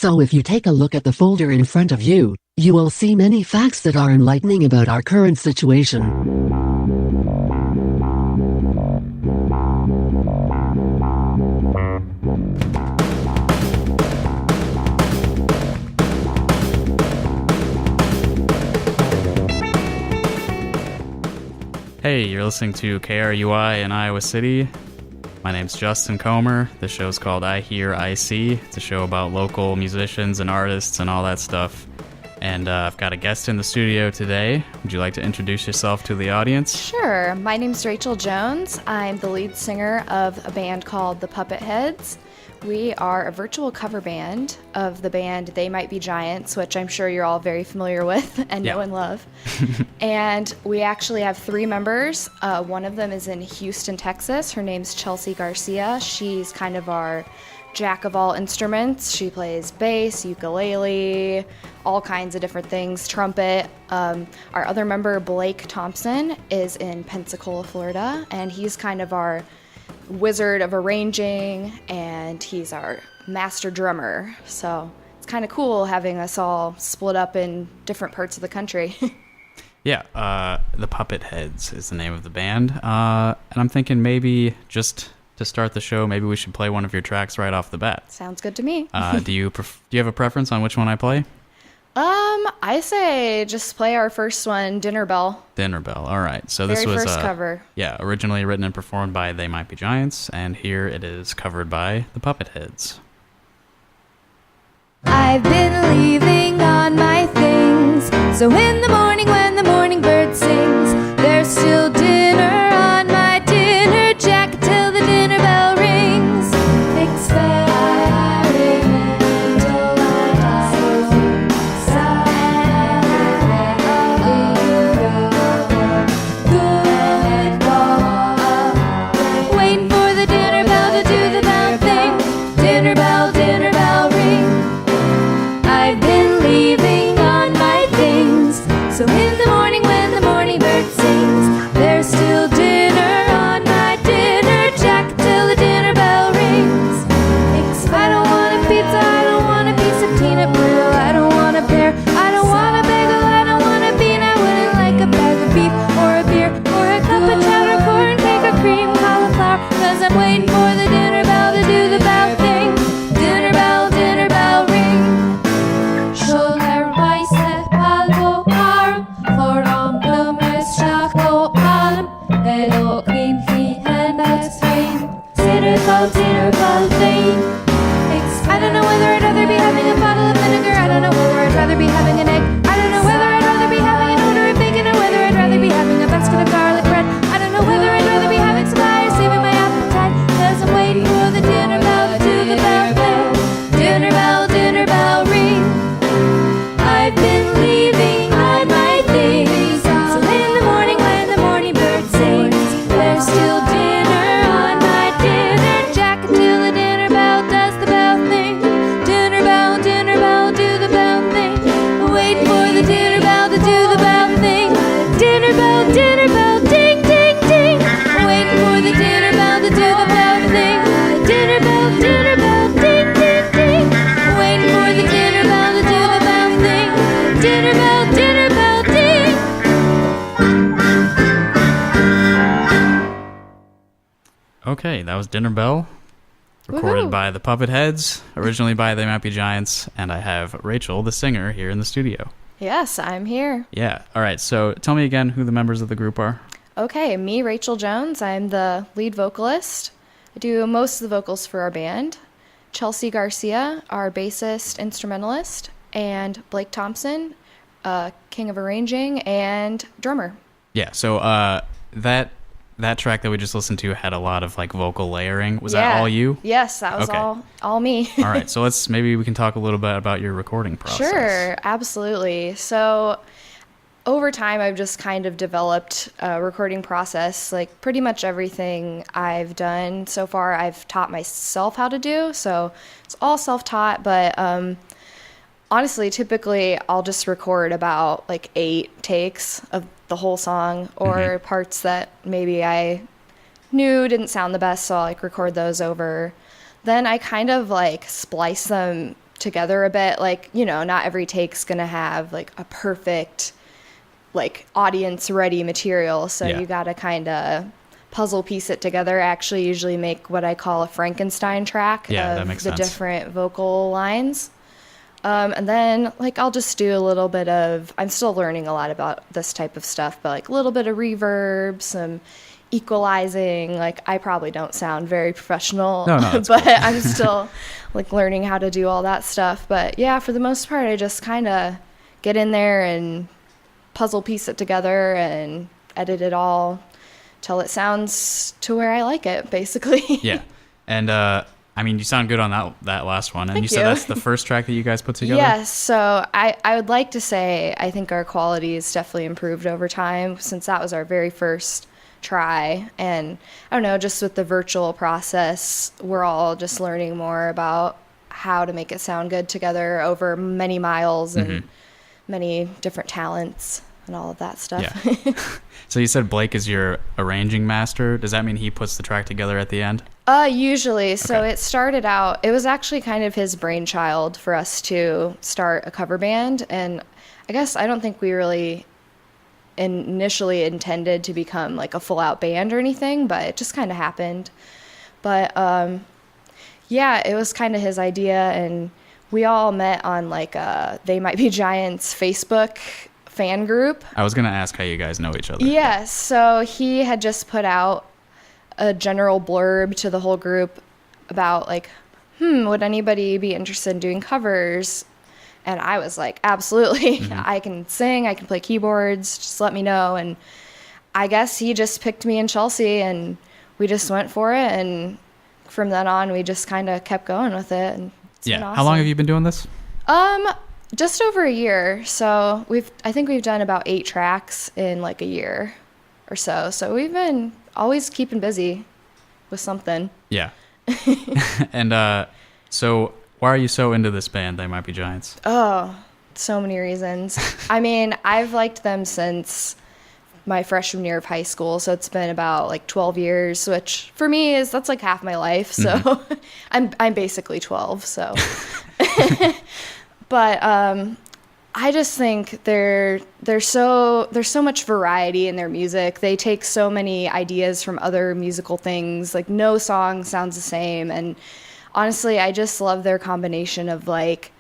So if you take a look at the folder in front of you, you will see many facts that are enlightening about our current situation. Hey, you're listening to KRUI in Iowa City. My name's Justin Comer. The show's called iHearIC. It's a show about local musicians and artists and all that stuff. And I've got a guest in the studio today. Would you like to introduce yourself to the audience? Sure. My name's Rachel Jones. I'm the lead singer of a band called the Puppet Heads. We are a virtual cover band of the band They Might Be Giants, which I'm sure you're all very familiar with and know and love. And we actually have 3 members. One of them is in Houston, Texas. Her name's Chelsea Garcia. She's kind of our jack of all instruments. She plays bass, ukulele, all kinds of different things, trumpet. Our other member, Blake Thompson, is in Pensacola, Florida, and he's kind of our wizard of arranging, and he's our master drummer. So it's kind of cool having us all split up in different parts of the country. Yeah, the Puppet Heads is the name of the band. And I'm thinking maybe just to start the show, maybe we should play one of your tracks right off the bat. Sounds good to me. Do you have a preference on which one I play? I say just play our first one, Dinner Bell. Dinner Bell. All right. So this was first cover. Yeah, originally written and performed by They Might Be Giants, and here it is covered by the Puppet Heads. I've been leaving on my things, so in the morning when the morning bird sings, there's still dinner on my dinner jacket till the dinner bell rings. Waiting for the dinner bell to do the bell thing. Dinner bell, dinner bell ring. I've been leaving on my things, so in the morning when the morning bird sings, there's still dinner on my dinner jacket till the dinner bell rings. I don't want a pizza, I don't want a piece of peanut brittle, I don't want a pear, I don't want a bagel, I don't want a bean, I wouldn't like a bag of beef or a beer or a cup of chowder, corn cake or cream cauliflower, cause I'm waiting for the dinner bell to do the bell thing. Dinner bell ring. Sugar rice albo arm, for on bloomers shako arm, hello cream he and that's rain. Cedar bell thing. I don't know whether I'd rather be having a bottle of vinegar, I don't know whether I'd rather be having an egg, I don't know whether I'd rather be having an order of bacon, or whether I'd rather be having a basket of garlic bread, I don't know whether I'd rather be having some pie or saving my appetite, cause I'm waiting for the dinner bell to do the bell thing. Dinner bell ring. I've been leaving on my things, so in the morning when the morning bird sings, there's still dinner on my dinner jacket till the dinner bell does the bell thing. Dinner bell, do the bell thing. Waiting for the dinner bell to do the bell thing. Dinner bell, ding, ding, ding. Waiting for the dinner bell to do the bell thing. Dinner bell, ding, ding, ding. Waiting for the dinner bell to do the bell thing. Dinner bell, ding. Okay, that was Dinner Bell, recorded by the Puppet Heads, originally by They Might Be Giants, and I have Rachel, the singer, here in the studio. Yes, I'm here. Yeah, all right, so tell me again who the members of the group are. Okay, me, Rachel Jones. I'm the lead vocalist. I do most of the vocals for our band. Chelsea Garcia, our bassist, instrumentalist, and Blake Thompson, king of arranging and drummer. Yeah, so that track that we just listened to had a lot of like vocal layering. Was that all you? Yes, that was all me. All right, so maybe we can talk a little bit about your recording process. Sure, absolutely. So over time, I've just kind of developed a recording process. Like pretty much everything I've done so far, I've taught myself how to do. So it's all self-taught, but honestly, typically I'll just record about like 8 takes of the whole song, or parts that maybe I knew didn't sound the best, so I'll like record those over. Then I kind of like splice them together a bit. Like, you know, not every take's gonna have like a perfect like audience ready material, so you gotta kind of puzzle piece it together. I actually usually make what I call a Frankenstein track of that makes sense. Different vocal lines. And then like I'll just do a little bit of, I'm still learning a lot about this type of stuff, but like a little bit of reverb, some equalizing. Like I probably don't sound very professional, but cool. I'm still like learning how to do all that stuff. But yeah, for the most part, I just kind of get in there and puzzle piece it together and edit it all till it sounds to where I like it, basically. Yeah. And I mean, you sound good on that last one. And Thank you said that's the first track that you guys put together? Yes. So I would like to say I think our quality has definitely improved over time, since that was our very first try. And I don't know, just with the virtual process, we're all just learning more about how to make it sound good together over many miles and many different talents and all of that stuff. Yeah. So you said Blake is your arranging master. Does that mean he puts the track together at the end? Usually. So it started out, it was actually kind of his brainchild for us to start a cover band. And I guess I don't think we really initially intended to become like a full out band or anything, but it just kind of happened. But yeah, it was kind of his idea, and we all met on like They Might Be Giants Facebook fan group. I was going to ask how you guys know each other. Yeah, so he had just put out a general blurb to the whole group about like, would anybody be interested in doing covers? And I was like, absolutely. I can sing, I can play keyboards, just let me know. And I guess he just picked me and Chelsea, and we just went for it. And from then on, we just kind of kept going with it. And it's been awesome. How long have you been doing this? Just over a year. So I think we've done about 8 tracks in like a year or so. So we've been always keeping busy with something. Yeah. And so why are you so into this band, They Might Be Giants? Oh, so many reasons. I mean, I've liked them since my freshman year of high school, so it's been about like 12 years, which for me that's like half my life. So I'm basically 12. So, but I just think there's so much variety in their music. They take so many ideas from other musical things. Like no song sounds the same, and honestly, I just love their combination of like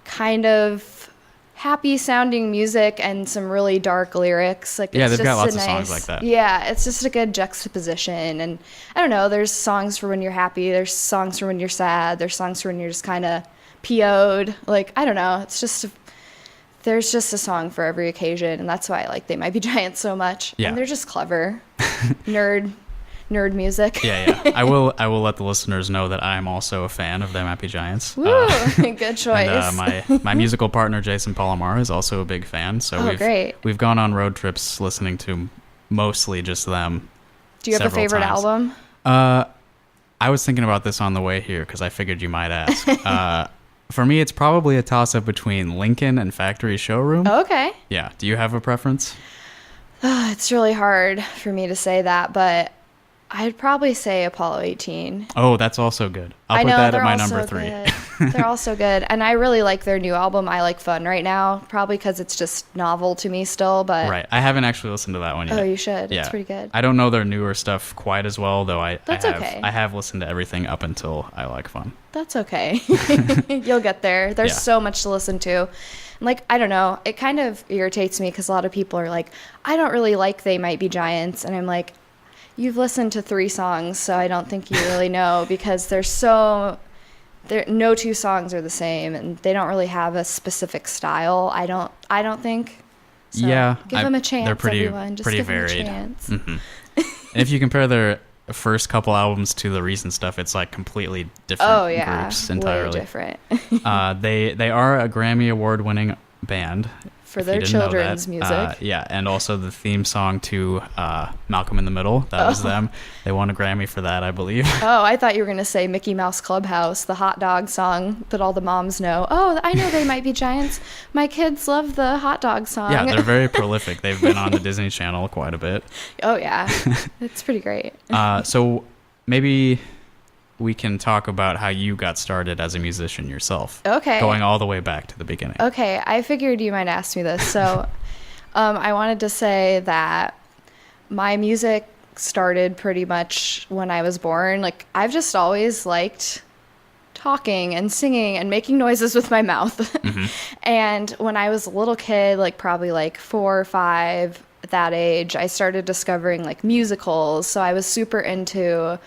kind of happy sounding music and some really dark lyrics. Like yeah, it's they've just got lots a of nice, songs like that. Yeah, it's just a good juxtaposition. And I don't know, there's songs for when you're happy, there's songs for when you're sad, there's songs for when you're just kind of PO'd. Like I don't know, it's just there's just a song for every occasion, and that's why I like They Might Be Giants so much. Yeah. And they're just clever. nerd music. Yeah. I will let the listeners know that I'm also a fan of They Might Be Giants. Woo, good choice. And, my musical partner Jason Palomar is also a big fan. So we've gone on road trips listening to mostly just them. Do you have a favorite album? I was thinking about this on the way here because I figured you might ask. For me, it's probably a toss-up between Lincoln and Factory Showroom. Oh, okay. Yeah. Do you have a preference? It's really hard for me to say that, but I'd probably say Apollo 18. Oh, that's also good. I'll put that at my number 3. They're also good. And I really like their new album, I Like Fun, right now, probably because it's just novel to me still. But right. I haven't actually listened to that one yet. Oh, you should. Yeah. It's pretty good. I don't know their newer stuff quite as well, though. Okay. I have listened to everything up until I Like Fun. That's okay. You'll get there. There's so much to listen to. Like, I don't know. It kind of irritates me because a lot of people are like, I don't really like They Might Be Giants. And I'm like, you've listened to 3 songs, so I don't think you really know, because no 2 songs are the same, and they don't really have a specific style. I don't think. So yeah, give them a chance. They're pretty, everyone. Just pretty give varied. them a chance. Mm-hmm. And if you compare their first couple albums to the recent stuff, it's like completely different groups entirely. Way different. They are a Grammy Award-winning band. For their children's music. Yeah, and also the theme song to Malcolm in the Middle. That was them. They won a Grammy for that, I believe. Oh, I thought you were going to say Mickey Mouse Clubhouse, the hot dog song that all the moms know. Oh, I know They Might Be Giants. My kids love the hot dog song. Yeah, they're very prolific. They've been on the Disney Channel quite a bit. Oh, yeah. It's pretty great. So maybe we can talk about how you got started as a musician yourself. Okay. Going all the way back to the beginning. Okay, I figured you might ask me this. So I wanted to say that my music started pretty much when I was born. Like, I've just always liked talking and singing and making noises with my mouth. Mm-hmm. And when I was a little kid, like probably like 4 or 5 at that age, I started discovering like musicals. So I was super into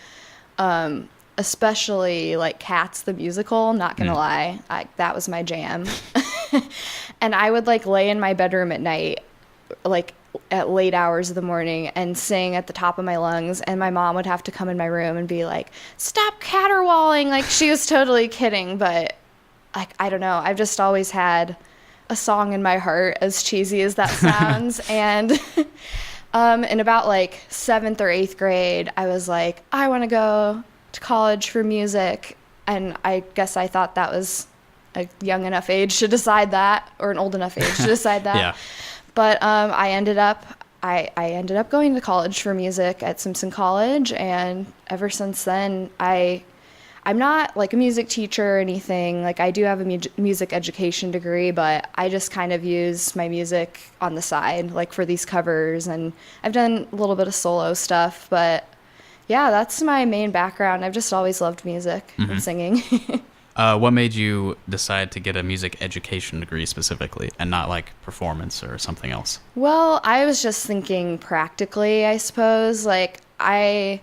especially like Cats the musical, not gonna lie. That was my jam. And I would like lay in my bedroom at night, like at late hours of the morning, and sing at the top of my lungs, and my mom would have to come in my room and be like, stop caterwauling. Like, she was totally kidding, but like, I don't know, I've just always had a song in my heart, as cheesy as that sounds. And in about like 7th or 8th grade, I was like, I want to go to college for music. And I guess I thought that was a young enough age to decide that, or an old enough age to decide that. Yeah. But I ended up going to college for music at Simpson College, and ever since then, I'm not like a music teacher or anything. Like, I do have a music education degree, but I just kind of use my music on the side, like for these covers, and I've done a little bit of solo stuff. But yeah, that's my main background. I've just always loved music and singing. What made you decide to get a music education degree specifically and not like performance or something else? Well, I was just thinking practically, I suppose. Like, I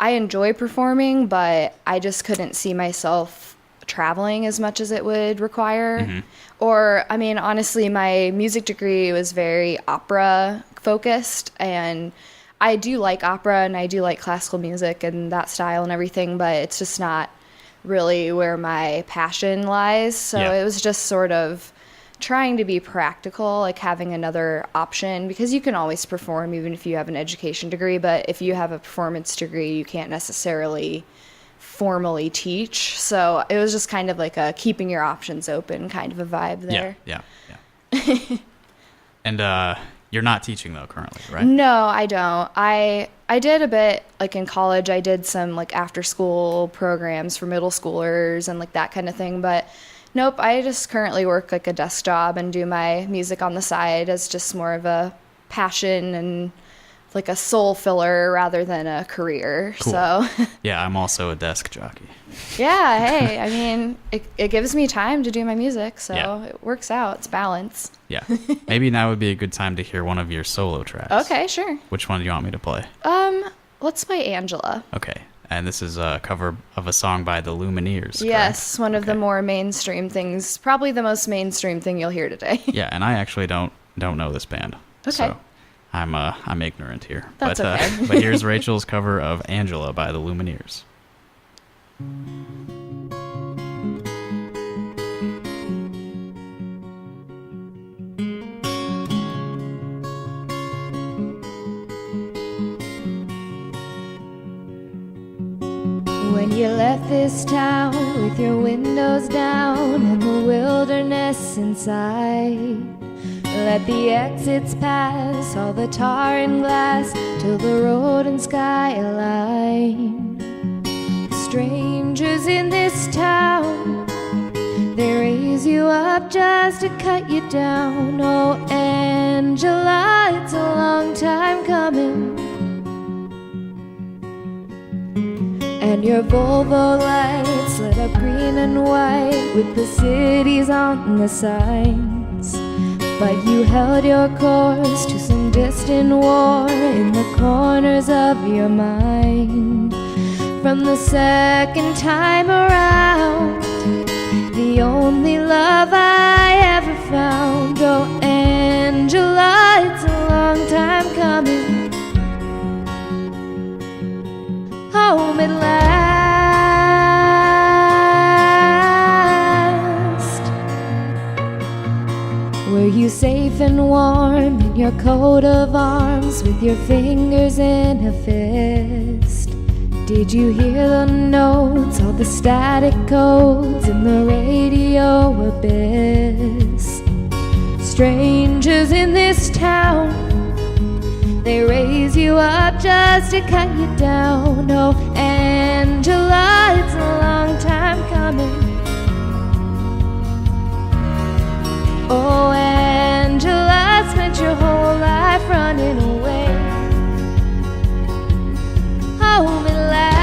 enjoy performing, but I just couldn't see myself traveling as much as it would require. Mm-hmm. Or, I mean, honestly, my music degree was very opera focused, and I do like opera and I do like classical music and that style and everything, but it's just not really where my passion lies. So it was just sort of trying to be practical, like having another option, because you can always perform even if you have an education degree, but if you have a performance degree, you can't necessarily formally teach. So it was just kind of like a keeping your options open kind of a vibe there. Yeah. And you're not teaching though currently, right? No, I don't. I did a bit, like in college, I did some like after school programs for middle schoolers and like that kind of thing, but nope, I just currently work like a desk job and do my music on the side as just more of a passion and like a soul filler rather than a career. Cool. So yeah, I'm also a desk jockey. Yeah, hey, I mean, it gives me time to do my music, so it works out. It's balance. Yeah. Maybe now would be a good time to hear one of your solo tracks. Okay, sure. Which one do you want me to play? Let's play Angela. Okay. And this is a cover of a song by the Lumineers. Yes, correct? one of the more mainstream things, probably the most mainstream thing you'll hear today. Yeah, and I actually don't know this band. Okay. So I'm ignorant here. That's okay. But here's Rachel's cover of Angela by the Lumineers. When you left this town with your windows down and the wilderness inside, let the exits pass, all the tar and glass, till the road and sky align. Strangers in this town, they raise you up just to cut you down. Oh, Angela, it's a long time coming. And your Volvo lights lit up green and white with the cities on the signs. But you held your course to some distant war in the corners of your mind. From the second time around, the only love I ever found. Oh, Angela, it's a long time coming. Home at last. Were you safe and warm in your coat of arms with your fingers in a fist? Did you hear the notes, all the static codes in the radio abyss? Strangers in this town, they raise you up just to cut you down. Oh, and Angela, it's a long time coming. Oh, Angela, spent your whole life running away. Hold me last.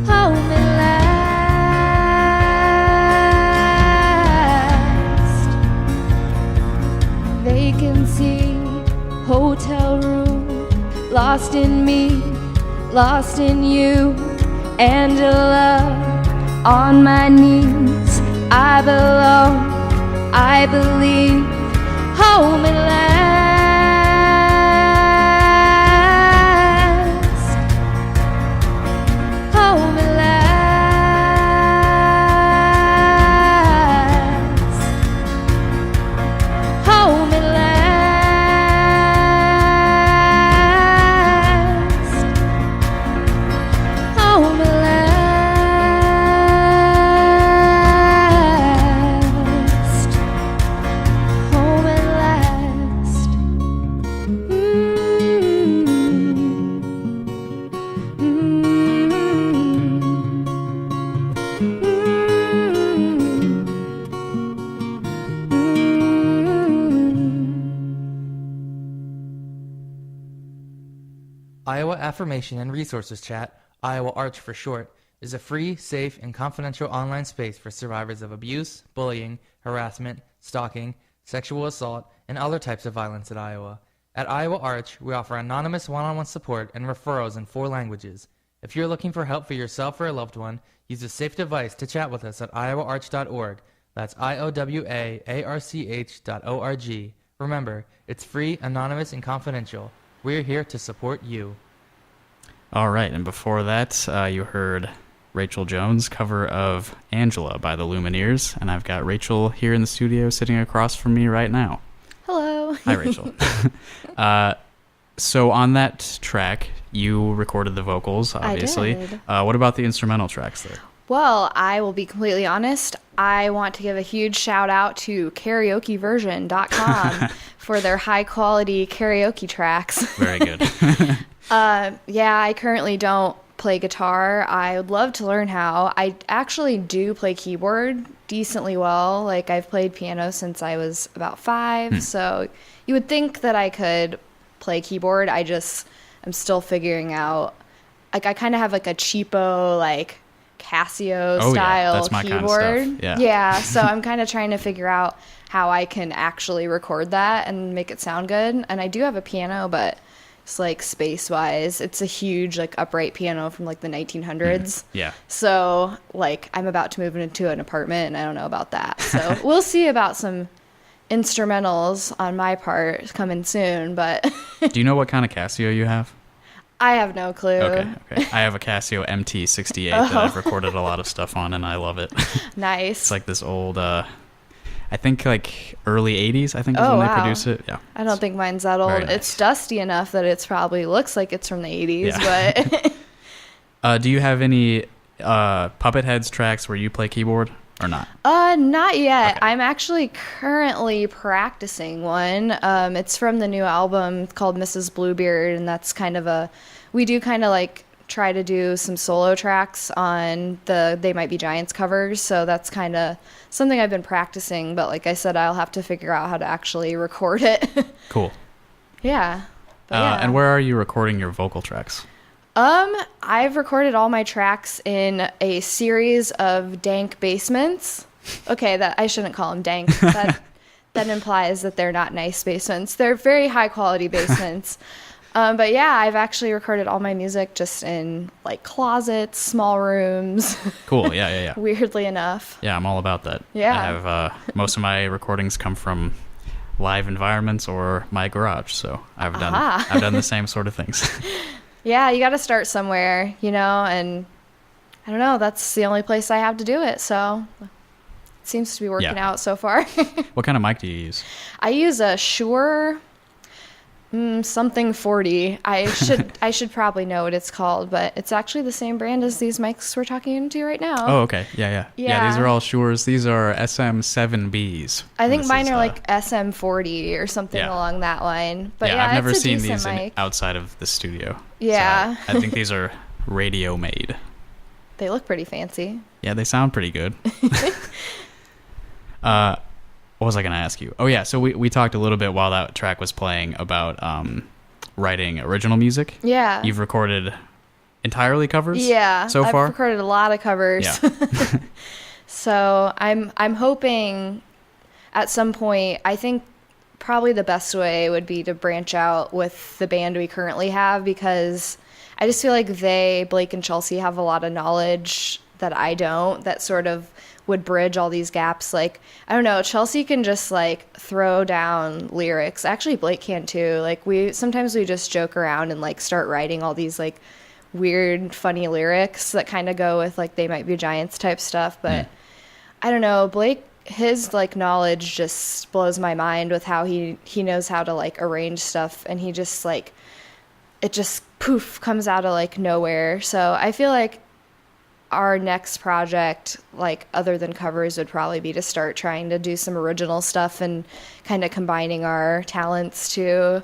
Hold me last. Vacancy, hotel room, lost in me, lost in you. Angela, on my knees, I belong, I believe. Hold me last. Hold me last. Hold me last. Hold me last. Hold me last. Iowa Affirmation and Resources Chat, Iowa Arch for short, is a free, safe, and confidential online space for survivors of abuse, bullying, harassment, stalking, sexual assault, and other types of violence in Iowa. At Iowa Arch, we offer anonymous one-on-one support and referrals in 4 languages. If you're looking for help for yourself or a loved one, use a safe device to chat with us at iowaarch.org. That's IOWAARCH.org. Remember, it's free, anonymous, and confidential. We're here to support you. All right, and before that, you heard Rachel Jones' cover of Angela by the Lumineers, and I've got Rachel here in the studio sitting across from me right now. Hello. Hi, Rachel. So on that track, you recorded the vocals, obviously. I did. What about the instrumental tracks there? Well, I will be completely honest. I want to give a huge shout out to karaokeversion.com for their high quality karaoke tracks. Very good. Yeah, I currently don't play guitar. I would love to learn how. I actually do play keyboard decently well. Like, I've played piano since I was about 5, so you would think that I could play keyboard. I'm still figuring out. Like, I kind of have like a cheapo, like, Casio style that's my keyboard. kind of stuff. Yeah, so I'm kind of trying to figure out how I can actually record that and make it sound good. And I do have a piano, but it's like space-wise, it's a huge like upright piano from like the 1900s. Yeah. So like I'm about to move into an apartment, and I don't know about that. So we'll see about some instrumentals on my part coming soon. But Do you know what kind of Casio you have? I have no clue. Okay. I have a Casio MT68 that I've recorded a lot of stuff on, and I love it. Nice. It's like this old, I think like early 80s, I think is when they produced it. Yeah. I don't think mine's that old. Very nice. It's dusty enough that it's probably looks like it's from the 80s, but Do you have any Puppet Heads tracks where you play keyboard or not? Not yet. Okay. I'm actually currently practicing one. It's from the new album called Mrs. Bluebeard, and that's kind of we do kind of like try to do some solo tracks on the They Might Be Giants covers, so that's kind of something I've been practicing, but like I said, I'll have to figure out how to actually record it. Cool. Yeah. But yeah. And where are you recording your vocal tracks? I've recorded all my tracks in a series of dank basements. Okay, that I shouldn't call them dank. That implies that they're not nice basements. They're very high quality basements. But yeah, I've actually recorded all my music just in like closets, small rooms. Cool. Yeah. Weirdly enough. Yeah, I'm all about that. Yeah. I have most of my recordings come from live environments or my garage, so I've done the same sort of things. Yeah, you got to start somewhere, and I don't know, that's the only place I have to do it, so it seems to be working out so far. What kind of mic do you use? I use a Shure Something 40. I should probably know what it's called, but it's actually the same brand as these mics we're talking into right now. Oh, okay. Yeah. These are all Shure. These are SM7Bs. I think mine are like SM40 or something along that line. But yeah, I've never it's a seen decent these mic. outside of the studio. Yeah. So I think these are radio made. They look pretty fancy. Yeah, they sound pretty good. What was I going to ask you? Oh, yeah. So we talked a little bit while that track was playing about writing original music. Yeah. You've recorded entirely covers? Yeah. So far? I've recorded a lot of covers. Yeah. So I'm hoping at some point, I think probably the best way would be to branch out with the band we currently have, because I just feel like Blake and Chelsea, have a lot of knowledge that I don't, that sort of would bridge all these gaps. Like, I don't know, Chelsea can just like throw down lyrics. Actually, Blake can too. Like, sometimes we just joke around and like start writing all these like weird, funny lyrics that kind of go with like They Might Be Giants type stuff. But I don't know, Blake, his like knowledge just blows my mind with how he knows how to like arrange stuff, and he just like, it just poof comes out of like nowhere. So I feel like our next project, like other than covers, would probably be to start trying to do some original stuff and kind of combining our talents to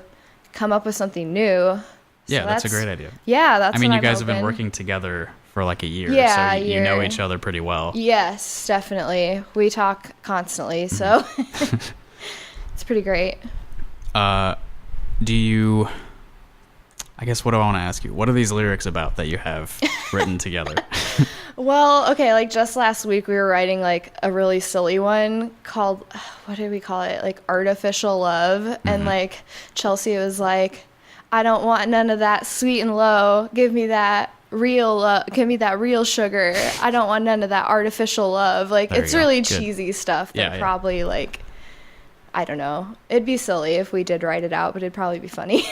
come up with something new. Yeah, that's a great idea. Yeah, that's I mean, what you I'm guys have been hoping. working together for like a year, Yeah, so a you know year. each other pretty well. Yes, definitely. We talk constantly, so it's pretty great. Do you... I guess, what do I want to ask you? What are these lyrics about that you have written together? Well, okay, like just last week we were writing like a really silly one called, what did we call it? Like Artificial Love. And like Chelsea was like, I don't want none of that sweet and low. Give me that real sugar. I don't want none of that artificial love. Like, There it's you go. really Good. cheesy stuff that Yeah. probably like, I don't know. It'd be silly if we did write it out, but it'd probably be funny.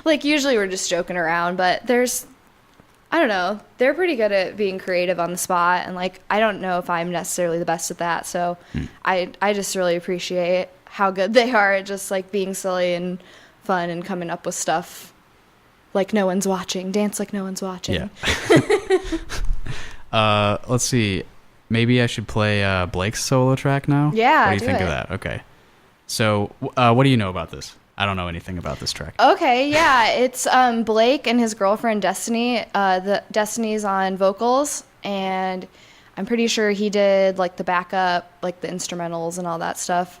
Like, usually we're just joking around, but I don't know. They're pretty good at being creative on the spot, and like, I don't know if I'm necessarily the best at that. So I just really appreciate how good they are at just like being silly and fun and coming up with stuff like no one's watching. Dance like no one's watching. Yeah. Let's see. Maybe I should play Blake's solo track now? Yeah, What do you do think of it. that? Okay. So, what do you know about this? I don't know anything about this track. Okay, yeah, it's Blake and his girlfriend Destiny. The Destiny's on vocals, and I'm pretty sure he did like the backup, like the instrumentals and all that stuff.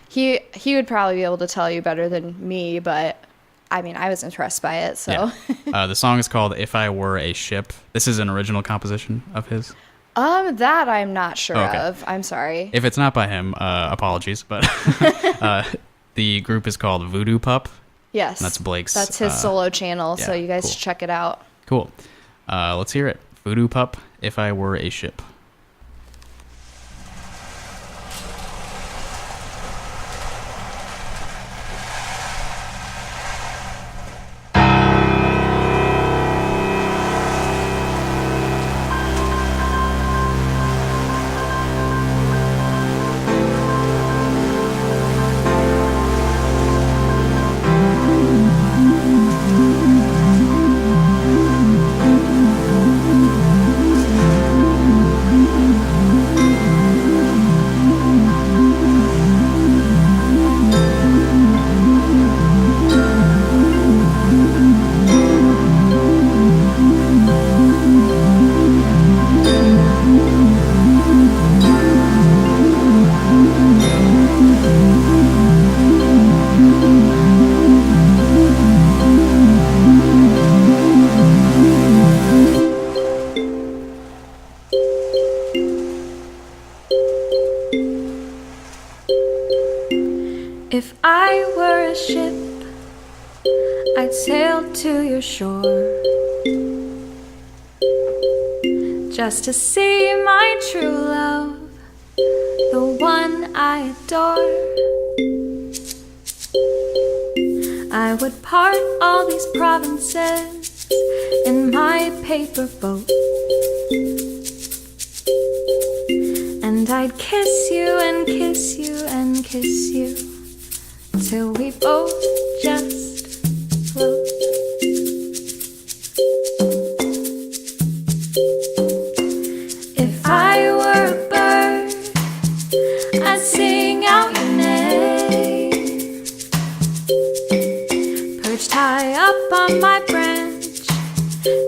He would probably be able to tell you better than me, but I mean, I was impressed by it. So The song is called "If I Were a Ship." This is an original composition of his. That I'm not sure Okay. of. I'm sorry. If it's not by him, apologies, but the group is called Voodoo Pup. Yes, That's Blake's, That's his solo channel. So yeah, you guys cool. should check it out. Cool. Let's hear it. Voodoo Pup, "If I Were a Ship." If I were a ship, I'd sail to your shore, just to see my true love, the one I adore. I would part all these provinces in my paper boat, and I'd kiss you and kiss you and kiss you till we both just If I were a bird, I'd sing out your name, perched high up on my branch,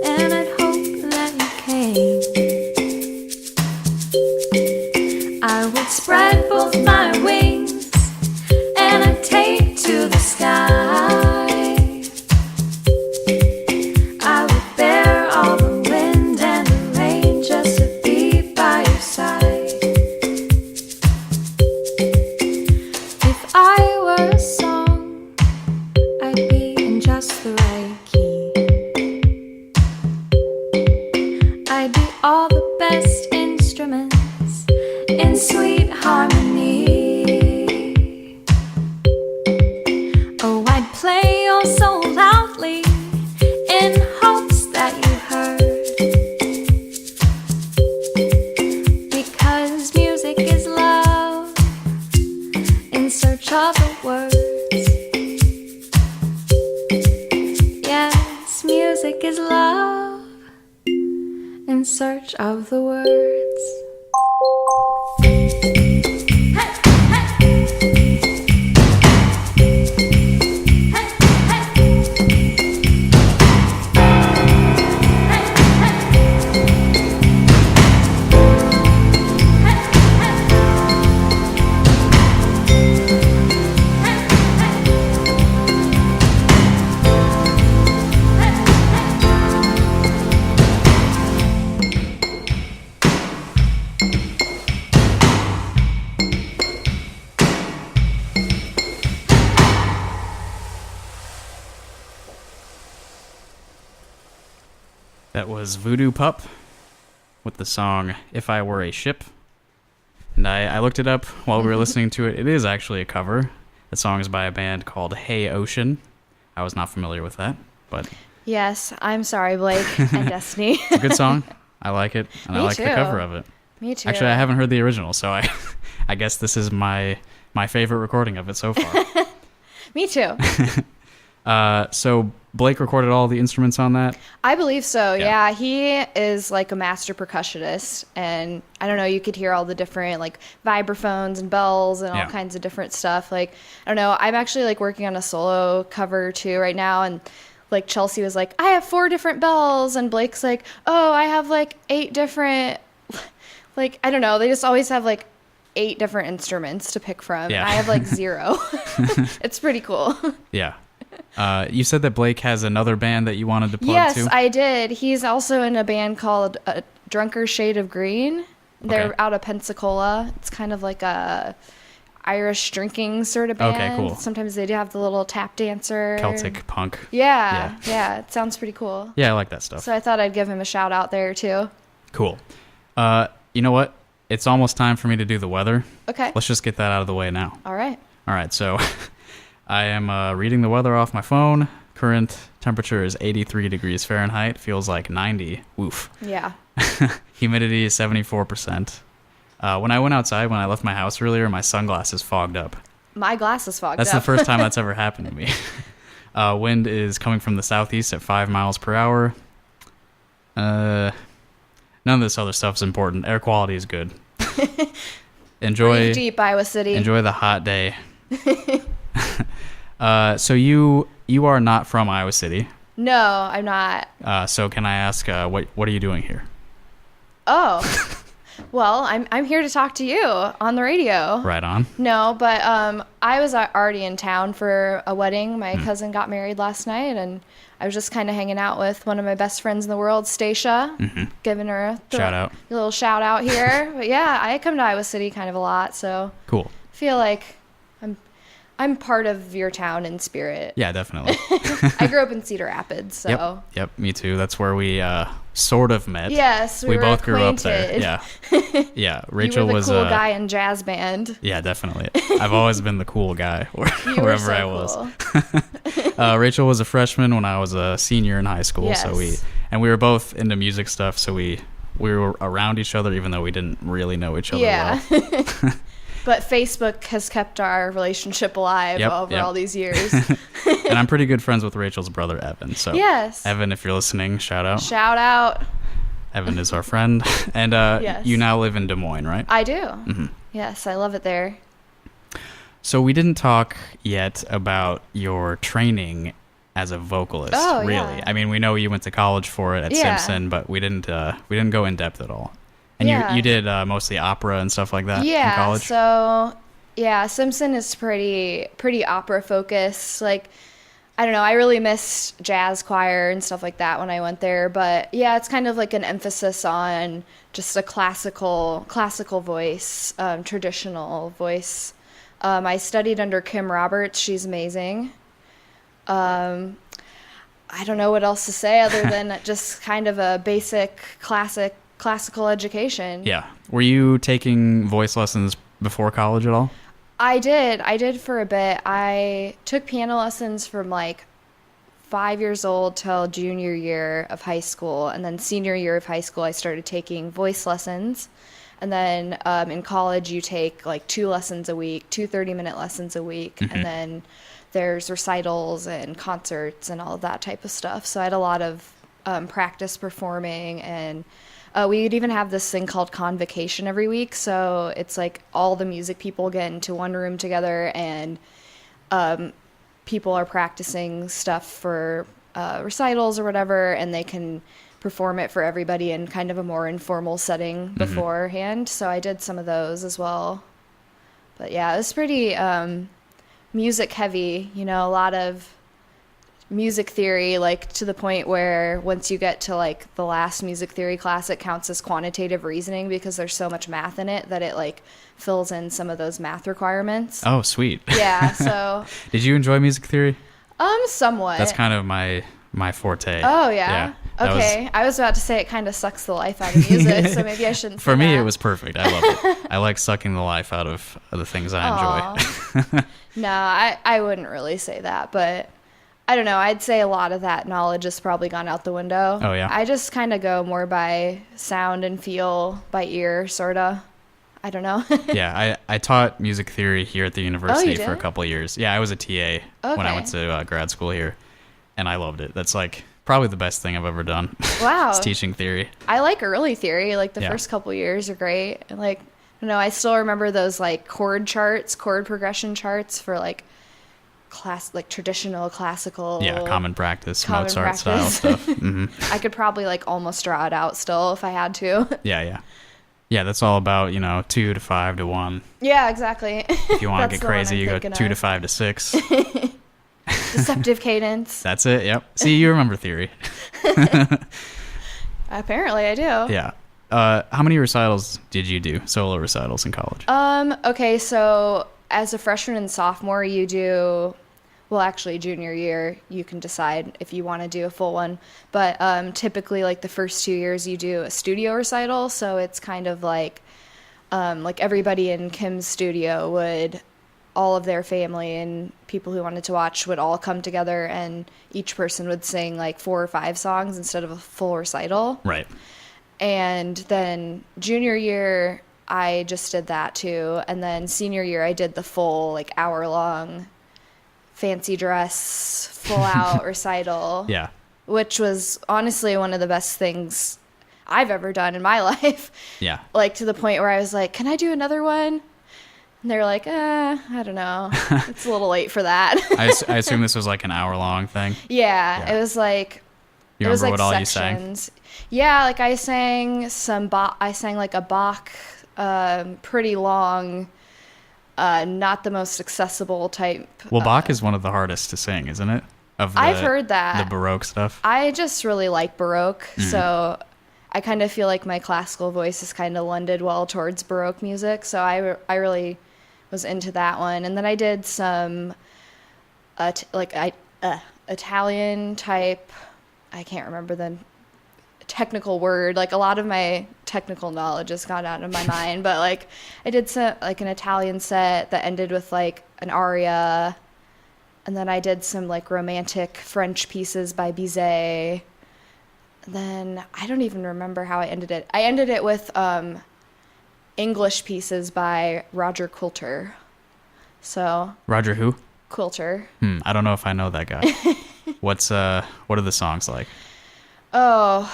and I'd hope that you came. I would spread both my wings and I'd take to the sky. I would bear all the wind and the rain just to be by your side. If I were a song, I'd be in just the right key. I'd be all the best instruments in sweet harmony. Oh, I'd play oh so loudly in hopes that you heard, because music is love in search of the words. Yes, music is love in search of the words. That was Voodoo Pup with the song If I Were a Ship. And I looked it up while we were listening to it. It is actually a cover. The song is by a band called Hey Ocean. I was not familiar with that, but Yes, I'm sorry, Blake and Destiny. it's a good song. I like it, and I Me like the too. cover of it. Me too. Actually, I haven't heard the original, so I guess this is my favorite recording of it so far. Me too. So Blake recorded all the instruments on that? I believe so. Yeah. Yeah, he is like a master percussionist, and I don't know, you could hear all the different like vibraphones and bells and all Yeah. kinds of different stuff. Like, I don't know, I'm actually like working on a solo cover too right now, and like Chelsea was like, I have 4 different bells, and Blake's like, oh, I have like 8 different, like, I don't know, they just always have like 8 different instruments to pick from. Yeah. I have like 0. It's pretty cool. Yeah. You said that Blake has another band that you wanted to plug Yes, to? I did. He's also in a band called Drunker Shade of Green. They're Okay. out of Pensacola. It's kind of like a Irish drinking sort of band. Okay, cool. Sometimes they do have the little tap dancer. Celtic punk. Yeah, yeah. It sounds pretty cool. Yeah, I like that stuff. So I thought I'd give him a shout out there too. Cool. You know what? It's almost time for me to do the weather. Okay. Let's just get that out of the way now. All right. All right, so I am reading the weather off my phone. Current temperature is 83 degrees Fahrenheit. Feels like 90. Woof. Yeah. Humidity is 74%. When I went outside, when I left my house earlier, my sunglasses fogged up. My glasses fogged That's up. the first time that's ever happened to me. Wind is coming from the southeast at 5 miles per hour. None of this other stuff's important. Air quality is good. Enjoy. Breathe deep, Iowa City. Enjoy the hot day. So you are not from Iowa City. No, I'm not. So can I ask what are you doing here? Oh. Well, I'm here to talk to you on the radio. Right on. No, but I was already in town for a wedding. My cousin got married last night, and I was just kind of hanging out with one of my best friends in the world, Stacia, giving her a Shout out. little shout out here. But yeah, I come to Iowa City kind of a lot, so Cool. I feel like I'm part of your town in spirit. Yeah, definitely. I grew up in Cedar Rapids, so Yep. Me too. That's where we sort of met. yes, we were both grew up there. acquainted. Yeah. Yeah. Rachel you were the was cool guy in jazz band. Yeah, definitely. I've always been the cool guy You were wherever so I was. cool. Rachel was a freshman when I was a senior in high school, so Yes. we were both into music stuff, so we were around each other even though we didn't really know each other Yeah. well. But Facebook has kept our relationship alive over Yep. all these years. And I'm pretty good friends with Rachel's brother Evan. So Yes. Evan, if you're listening, shout out. Shout out. Evan is our friend. And Yes. you now live in Des Moines, right? I do. Yes, I love it there. So we didn't talk yet about your training as a vocalist, Oh, really. yeah. I mean, we know you went to college for it at Yeah. Simpson, but we didn't go in depth at all. And Yeah. you did mostly opera and stuff like that in Yeah, college? so yeah, Simpson is pretty opera focused. Like, I don't know, I really missed jazz choir and stuff like that when I went there, but yeah, it's kind of like an emphasis on just a classical voice, traditional voice. I studied under Kim Roberts. She's amazing. I don't know what else to say other than just kind of a basic classical education. Yeah. Were you taking voice lessons before college at all? I did for a bit. I took piano lessons from like 5 years old till junior year of high school, and then senior year of high school I started taking voice lessons. And then in college you take like 2 lessons a week, 2 30-minute lessons a week, and then there's recitals and concerts and all of that type of stuff. So I had a lot of practice performing, and we would even have this thing called convocation every week. So it's like all the music people get into one room together, and people are practicing stuff for recitals or whatever, and they can perform it for everybody in kind of a more informal setting beforehand. So I did some of those as well. But yeah, it was pretty music heavy, you know, a lot of music theory, like to the point where once you get to like the last music theory class, it counts as quantitative reasoning because there's so much math in it that it like fills in some of those math requirements. Oh, sweet. Yeah, so Did you enjoy music theory? somewhat. That's kind of my forte. Oh yeah. that Okay. I was about to say it kind of sucks the life out of music, so maybe I shouldn't say For me, that. it was perfect. I love it. I like sucking the life out of the things I enjoy. No, I wouldn't really say that, but I don't know. I'd say a lot of that knowledge has probably gone out the window. Oh, yeah? I just kind of go more by sound and feel, by ear, sort of. I don't know. Yeah, I taught music theory here at the university for a did? couple of years. Yeah, I was a TA when I Okay. went to grad school here, and I loved it. That's like probably the best thing I've ever done. Wow. Is teaching theory. I like early theory. Like the Yeah. first couple years are great. And like, I don't know, I still remember those like chord progression charts for like traditional classical. Yeah, common practice, Common Mozart style practice. stuff. I could probably like almost draw it out still if I had to. Yeah, that's all about 2 to 5 to 1. Yeah, exactly. If you want to That's get the one crazy, I'm you go thinking 2 to of. 5 to 6. Deceptive cadence. That's it. Yep. See, you remember theory. Apparently I do. Yeah. How many recitals did you do? Solo recitals in college? Okay, so as a freshman and sophomore, you do, well, actually junior year, you can decide if you want to do a full one. But typically, like the first 2 years, you do a studio recital. So it's kind of like everybody in Kim's studio would, all of their family and people who wanted to watch would all come together, and each person would sing like 4 or 5 songs instead of a full recital. Right. And then junior year, I just did that too. And then senior year, I did the full like hour-long fancy dress, full-out recital. Yeah. Which was honestly one of the best things I've ever done in my life. Yeah. Like to the point where I was like, can I do another one? And they're like, I don't know. It's a little late for that. I assume this was like an hour-long thing. Yeah, Yeah. it was like... You it was remember like what all sections. Yeah, like I sang like a Bach, pretty long, not the most accessible type. Well, Bach is one of the hardest to sing, isn't it? I've heard that. The Baroque stuff. I just really like Baroque, Mm-hmm. so I kind of feel like my classical voice is kind of lended well towards Baroque music, so I really was into that one. And then I did some Italian type, I can't remember the technical word, like a lot of my technical knowledge has gone out of my mind, but like I did some like an Italian set that ended with like an aria, and then I did some like romantic French pieces by Bizet. And then I don't even remember how I ended it. I ended it with English pieces by Roger Quilter. So Roger who? Quilter. I don't know if I know that guy. What are the songs like? Oh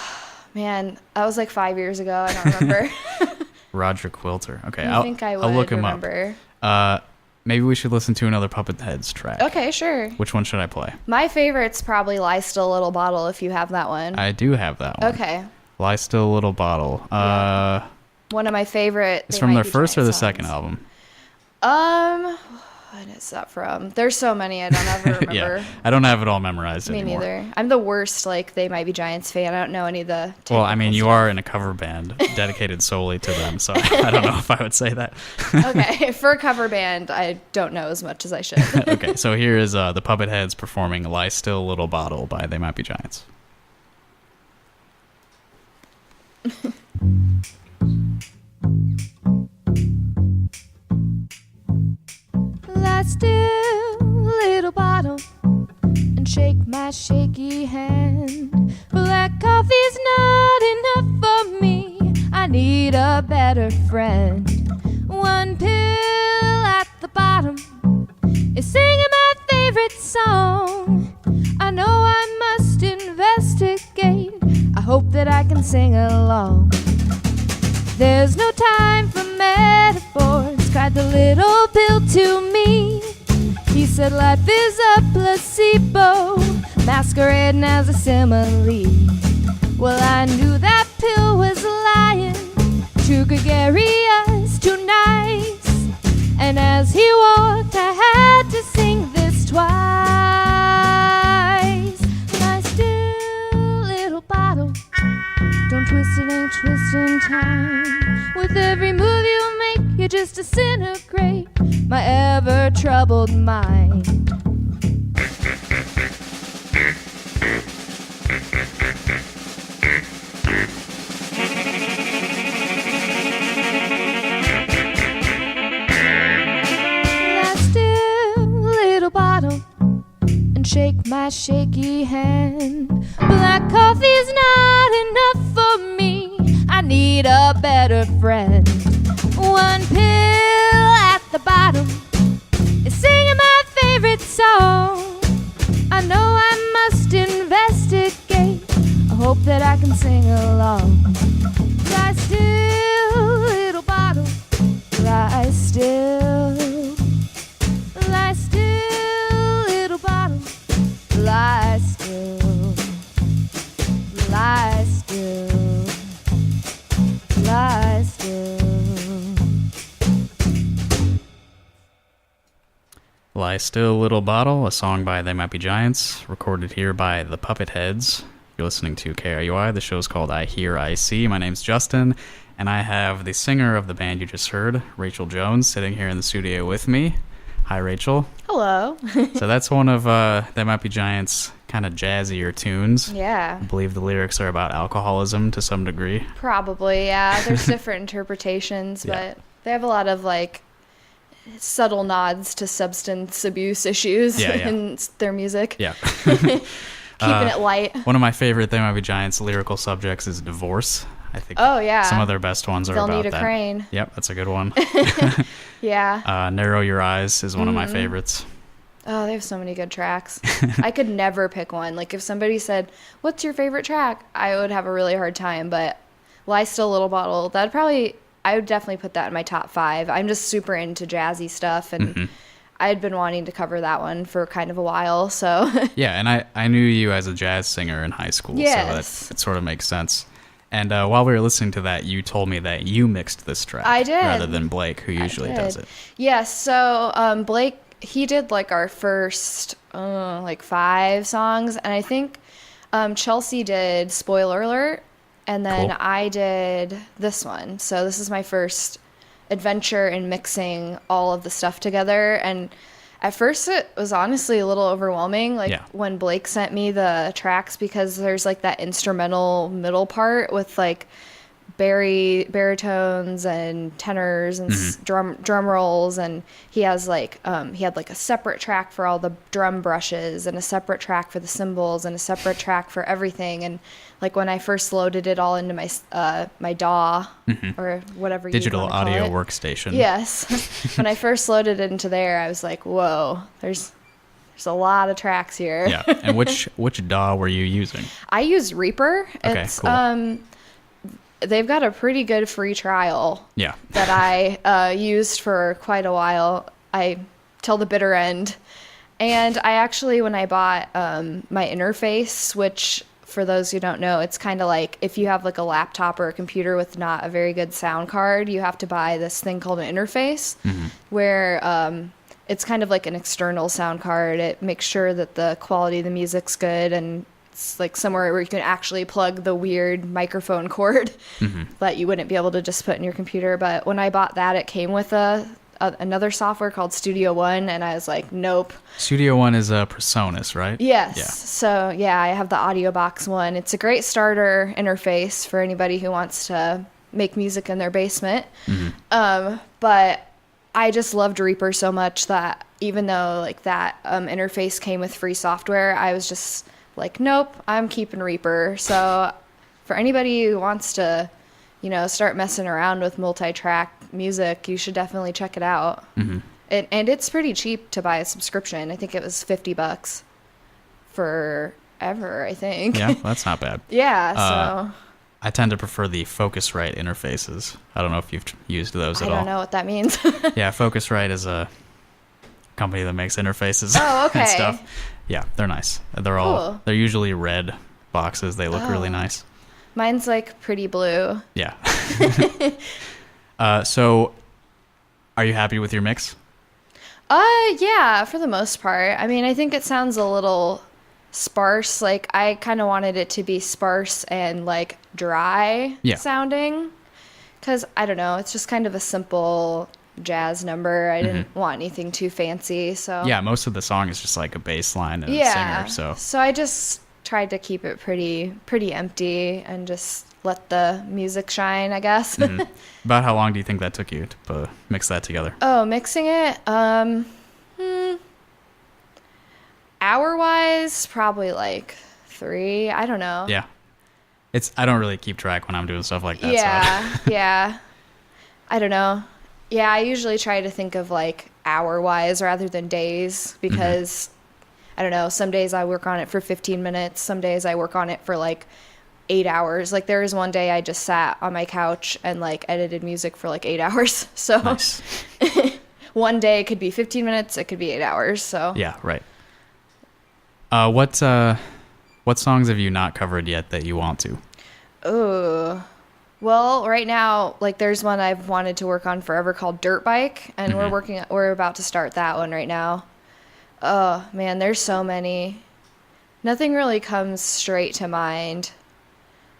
Man, that was like 5 years ago. I don't remember. Roger Quilter. Okay, I think I would I'll look him remember. up. Maybe we should listen to another Puppet Heads track. Okay, sure. Which one should I play? My favorite's probably Lie Still Little Bottle, if you have that one. I do have that one. Okay. Lie Still Little Bottle. One of my favorite. It's They from Might their Be first or Giant the second songs. album? What is that from? There's so many I don't ever remember. Yeah, I don't have it all memorized Me anymore. neither. I'm the worst, like, They Might Be Giants fan. I don't know any of the Well, I mean, technical you stuff. are in a cover band dedicated solely to them, so I don't know if I would say that. Okay, for a cover band, I don't know as much as I should. Okay, so here is the Puppet Heads performing Lie Still Little Bottle by They Might Be Giants. Lie still, little bottle, and shake my shaky hand. Black coffee's not enough for me. I need a better friend. One pill at the bottom is singing my favorite song. I know I must investigate. I hope that I can sing along. There's no time for metaphors, cried the little pill to me. He said life is a placebo, masquerading as a simile. Well, I knew that pill was lying, too gregarious, too nice. And as he walked, I had to sing this twice. Lie still, little bottle, don't twist it, ain't twisting time. With every move you make, you just disintegrate my ever troubled mind. Lie still, little bottle, and shake my shaky hand. Black coffee's not enough for me. I need a better friend. One pill at the bottom is singing my favorite song. I know I must investigate. I hope that I can sing along. Lie still, little bottle. Lie still. Lie still, little bottle. Lie still. Lie still. Lie still. Lie Still Little Bottle, a song by They Might Be Giants, recorded here by the Puppet Heads. You're listening to KRUI. The show's called iHearIC. My name's Justin, and I have the singer of the band you just heard, Rachel Jones, sitting here in the studio with me. Hi, Rachel. Hello. So that's one of They Might Be Giants' kind of jazzier tunes. Yeah. I believe the lyrics are about alcoholism to some degree. Probably, yeah. There's different interpretations, Yeah. but they have a lot of, like, subtle nods to substance abuse issues Yeah, yeah. in their music. Yeah. Keeping it light. One of my favorite They Might Be Giants lyrical subjects is divorce. I think Oh, yeah. some of their best ones are They'll about need a that. crane. Yep, that's a good one. Yeah. Narrow Your Eyes is one of my Mm-hmm. favorites. Oh, they have so many good tracks. I could never pick one. Like, if somebody said, what's your favorite track? I would have a really hard time, but Lie Still Little Bottle, I would definitely put that in my top 5. I'm just super into jazzy stuff, and I had been wanting to cover that one for kind of a while, so. Yeah, and I knew you as a jazz singer in high school, Yes. so it sort of makes sense. And while we were listening to that, you told me that you mixed this track. I did. Rather than Blake, who usually does it. Yes, so Blake, he did like our first like 5 songs, and I think Chelsea did Spoiler Alert, and then Cool. I did this one. So this is my first adventure in mixing all of the stuff together, and at first it was honestly a little overwhelming, like Yeah. when Blake sent me the tracks, because there's like that instrumental middle part with like baritones and tenors and drum rolls, and he has like he had like a separate track for all the drum brushes and a separate track for the cymbals and a separate track for everything. And like when I first loaded it all into my my DAW or whatever Digital you wanna call audio it. workstation. Yes. When I first loaded it into there, I was like, whoa, there's There's a lot of tracks here. Yeah. And which DAW were you using? I use Reaper. Okay, It's cool. They've got a pretty good free trial. Yeah. That I used for quite a while. Till the bitter end. And I actually, when I bought my interface, which for those who don't know, it's kind of like if you have like a laptop or a computer with not a very good sound card, you have to buy this thing called an interface, where it's kind of like an external sound card. It makes sure that the quality of the music's good, and it's like somewhere where you can actually plug the weird microphone cord that you wouldn't be able to just put in your computer. But when I bought that, it came with another software called Studio One, and I was like, nope. Studio One is PreSonus, right? Yes. Yeah. So yeah, I have the Audio Box one. It's a great starter interface for anybody who wants to make music in their basement. But I just loved Reaper so much that even though like that interface came with free software, I was just like, nope, I'm keeping Reaper. So for anybody who wants to, start messing around with multi-track music, you should definitely check it out. And it's pretty cheap to buy a subscription. I think it was $50 forever, I think. Yeah, that's not bad. Yeah, so I tend to prefer the Focusrite interfaces. I don't know if you've used those at all. I don't know what that means. Yeah, Focusrite is a company that makes interfaces okay. and stuff. Yeah, they're nice. They're usually red boxes. They look really nice. Mine's like pretty blue. Yeah. So are you happy with your mix? Yeah, for the most part. I mean, I think it sounds a little sparse. Like, I kind of wanted it to be sparse and like dry sounding. Because, I don't know, it's just kind of a simple jazz number. I didn't want anything too fancy, so. Yeah, most of the song is just like a bass line and a singer, so I just tried to keep it pretty empty and just let the music shine, I guess. About how long do you think that took you to mix that together? Oh, mixing it? Hour-wise, probably like 3. I don't know. Yeah. I don't really keep track when I'm doing stuff like that. Yeah, so. yeah. I don't know. Yeah, I usually try to think of like hour-wise rather than days because, I don't know, some days I work on it for 15 minutes. Some days I work on it for like 8 hours. Like there was one day I just sat on my couch and like edited music for like 8 hours. So nice. One day it could be 15 minutes. It could be 8 hours. So yeah, right. What songs have you not covered yet that you want to? Oh, well, right now, like there's one I've wanted to work on forever called Dirt Bike, and we're about to start that one right now. Oh man, there's so many. Nothing really comes straight to mind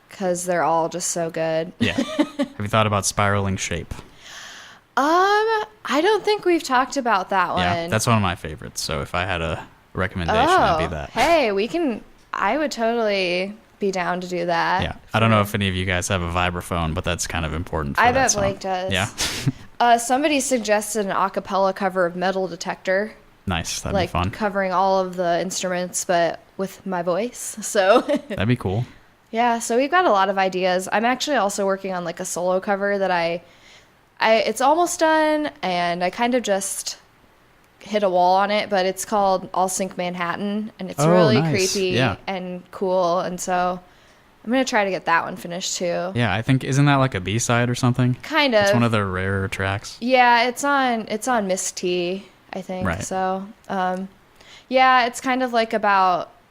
because they're all just so good. Yeah. Have you thought about Spiraling Shape? I don't think we've talked about that one. Yeah, that's one of my favorites. So if I had a recommendation, it'd be that. Hey, I would totally be down to do that. Yeah. I don't know if any of you guys have a vibraphone, but that's kind of important for I that bet song. Blake does. Yeah. Somebody suggested an a cappella cover of Metal Detector. Nice. That'd like be fun. Covering all of the instruments, but with my voice. So that'd be cool. Yeah, so we've got a lot of ideas. I'm actually also working on like a solo cover that it's almost done, and I kind of just hit a wall on it, but it's called I'll Sink Manhattan, and it's really nice. creepy and cool, and so I'm going to try to get that one finished too. Yeah, I think, isn't that like a B-side or something? Kind of. It's one of the rarer tracks. Yeah, it's on Miss T, I think. Right. So, yeah, it's kind of like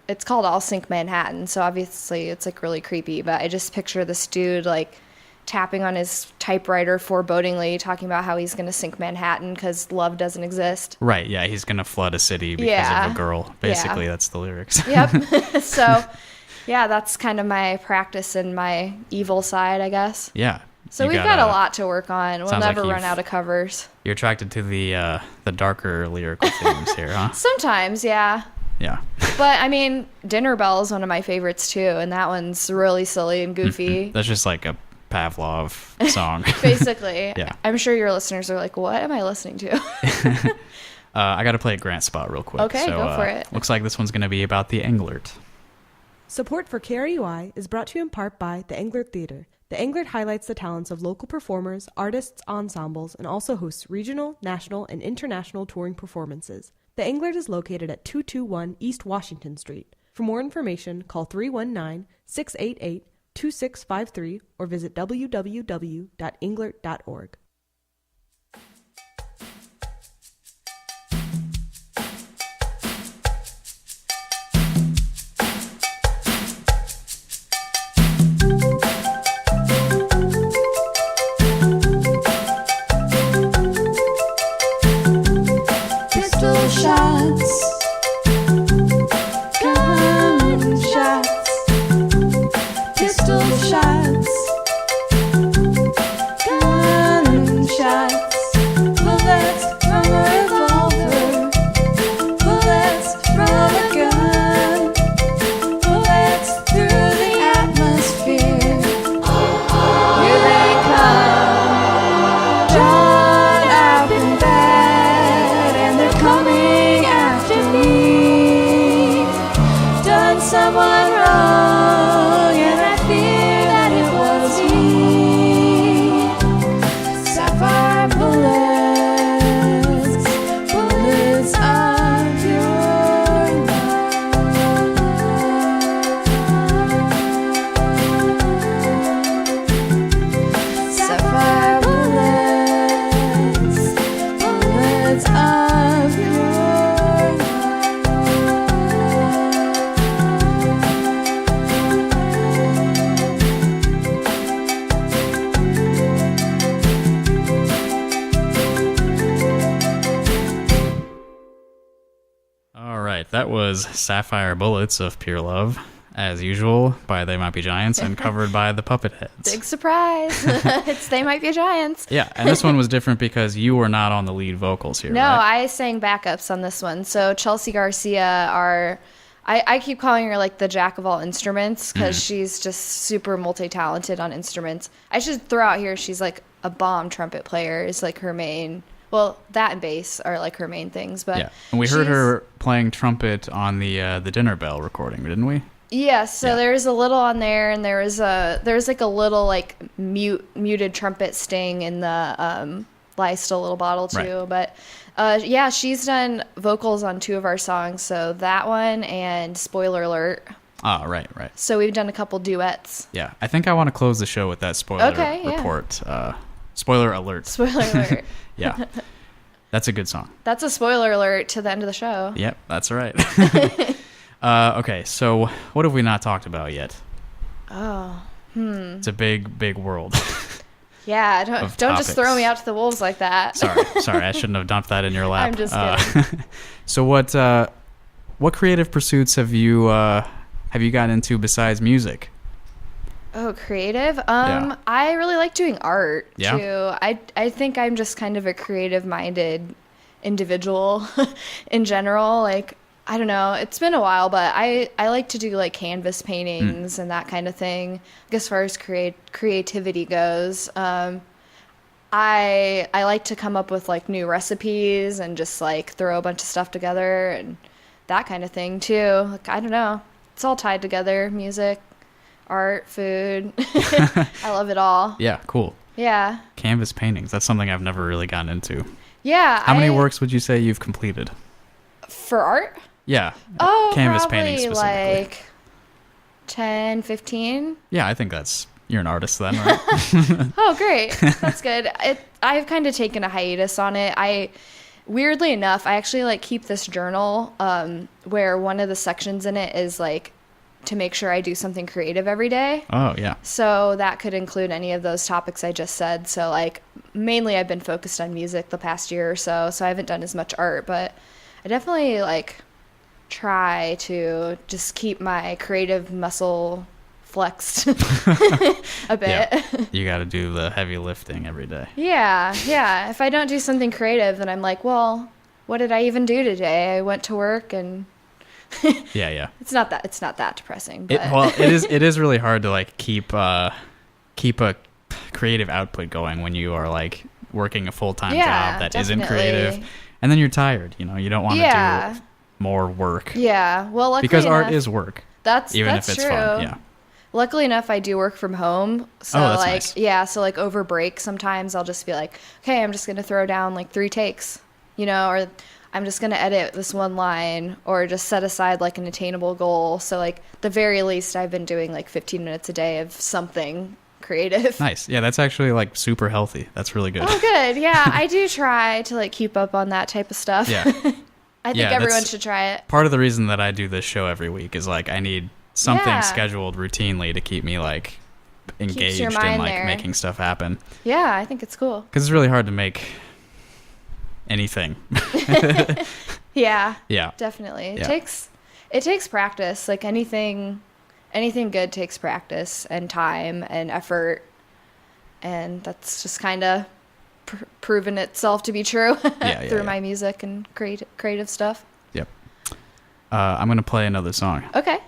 it's called I'll Sink Manhattan, so obviously it's like really creepy, but I just picture this dude like tapping on his typewriter forebodingly, talking about how he's going to sink Manhattan because love doesn't exist. Right, yeah, he's going to flood a city because of a girl. Basically, that's the lyrics. Yep. So, yeah, that's kind of my practice and my evil side, I guess. Yeah. So we've got a lot to work on. We'll never run out of covers. You're attracted to the darker lyrical themes here, huh? Sometimes, yeah. Yeah. But, I mean, Dinner Bell is one of my favorites, too, and that one's really silly and goofy. That's just like a Pavlov song. Basically. Yeah. I'm sure your listeners are like, what am I listening to? I got to play a Grant spot real quick. Okay, go for it. Looks like this one's going to be about the Englert. Support for KRUI is brought to you in part by the Englert Theater. The Englert highlights the talents of local performers, artists, ensembles, and also hosts regional, national, and international touring performances. The Englert is located at 221 East Washington Street. For more information, call 319-688-2653 or visit www.englert.org. Pistol shots, gunshots, pistol shots, gunshots, bullets from a revolver, bullets from a gun, bullets through the atmosphere. Here they come, drawn out and bad, and they're coming after me. Done someone wrong, and I fear that it was he. Sapphire bullets, bullets of your love. Sapphire bullets, bullets of your love. All right, that was Sapphire Bullets of Pure Love, as usual, by They Might Be Giants and covered by the Puppet Heads. Big surprise. It's They Might Be Giants. Yeah, and this one was different because you were not on the lead vocals here, No, right? I sang backups on this one. So Chelsea Garcia I keep calling her like the jack of all instruments because she's just super multi-talented on instruments. I should throw out here she's like a bomb trumpet player is like her main. Well, that and bass are like her main things, but Yeah, and we heard she's- her playing trumpet on the Dinner Bell recording, didn't we? Yeah, so Yeah. there's a little on there, and there's like a little like muted trumpet sting in the Life's a Little Bottle too. Right. But yeah, she's done vocals on 2 of our songs, so that one and Spoiler Alert. Ah, right. So we've done a couple duets. Yeah, I think I want to close the show with that spoiler Okay, yeah. report. Spoiler alert. Spoiler Alert. Yeah, that's a good song. That's a spoiler alert to the end of the show. Yep, that's right. Okay, so what have we not talked about yet? It's a big world. Yeah, Of don't just throw topics. me out to the wolves like that. Sorry, I shouldn't have dumped that in your lap. I'm just kidding. So what creative pursuits have you gotten into besides music? Oh, creative. Yeah. I really like doing art Yeah? too. I think I'm just kind of a creative-minded individual in general. Like, I don't know. It's been a while, but I like to do like canvas paintings and that kind of thing. Like, as far as creativity goes, I like to come up with like new recipes and just like throw a bunch of stuff together and that kind of thing too. Like, I don't know. It's all tied together. Music, art, food. I love it all. Yeah, cool. Yeah. Canvas paintings. That's something I've never really gotten into. Yeah. How many works would you say you've completed? For art? Yeah. Oh, canvas probably paintings specifically. like 10, 15. Yeah, I think you're an artist then, right? Oh, great. That's good. I've kind of taken a hiatus on it. Weirdly enough, I actually like keep this journal where one of the sections in it is like to make sure I do something creative every day. Oh, yeah. So that could include any of those topics I just said. So like mainly I've been focused on music the past year or so I haven't done as much art, but I definitely like try to just keep my creative muscle flexed a bit. Yeah. You got to do the heavy lifting every day. Yeah. If I don't do something creative, then I'm like, well, what did I even do today? I went to work and Yeah. it's not that depressing. But It is really hard to like keep a creative output going when you are like working a full-time job that definitely. not creative, and then you're tired. You don't want to do more work. Yeah. Well, luckily Because art enough, is work. That's even if it's true. fun. Yeah. Luckily enough, I do work from home. So Oh, that's like, nice. yeah. So like over break, sometimes I'll just be like, okay, I'm just going to throw down like 3 takes, or I'm just going to edit this one line or just set aside like an attainable goal. So like the very least I've been doing like 15 minutes a day of something creative. Nice. Yeah, that's actually like super healthy. That's really good. Oh, good. Yeah, I do try to like keep up on that type of stuff. Yeah. I think everyone should try it. Part of the reason that I do this show every week is like I need something scheduled routinely to keep me like engaged in like making stuff happen. Yeah, I think it's cool. Because it's really hard to make anything. Yeah. Yeah. Definitely. Yeah. It takes practice. Like anything good takes practice and time and effort. And that's just kind of proven itself to be true through my music and creative stuff. Yep. I'm going to play another song. Okay.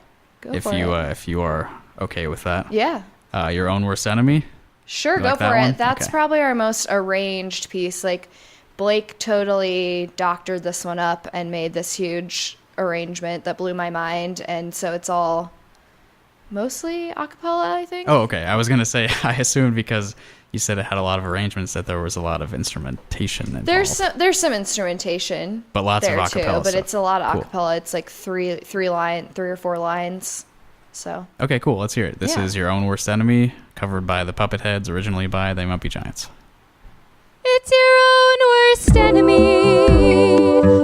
Go for it. If you are okay with that. Yeah. Your Own Worst Enemy. Sure, go for it. That's probably our most arranged piece. Like Blake totally doctored this one up and made this huge arrangement that blew my mind. And so it's all mostly a cappella, I think. Oh, okay. I was going to say, I assumed because you said it had a lot of arrangements that there was a lot of instrumentation involved. There's some instrumentation, but lots of acapella too. But stuff. It's a lot of acapella. It's like three or four lines. So okay, cool. Let's hear it. This is Your Own Worst Enemy, covered by the Puppet Heads, originally by They Might Be Giants. It's your own worst enemy,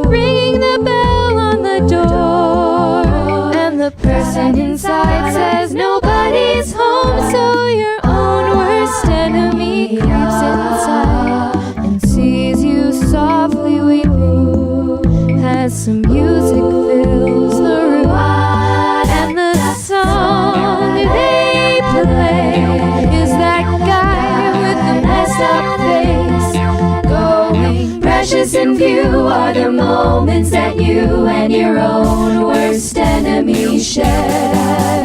ringing the bell on the door, and the person inside says nobody's home, so your own worst enemy creeps inside and sees you softly weeping as some music fills the room, and the song they play is that guy with the messed up face. Going precious in view are the moments that you and your own worst enemy share.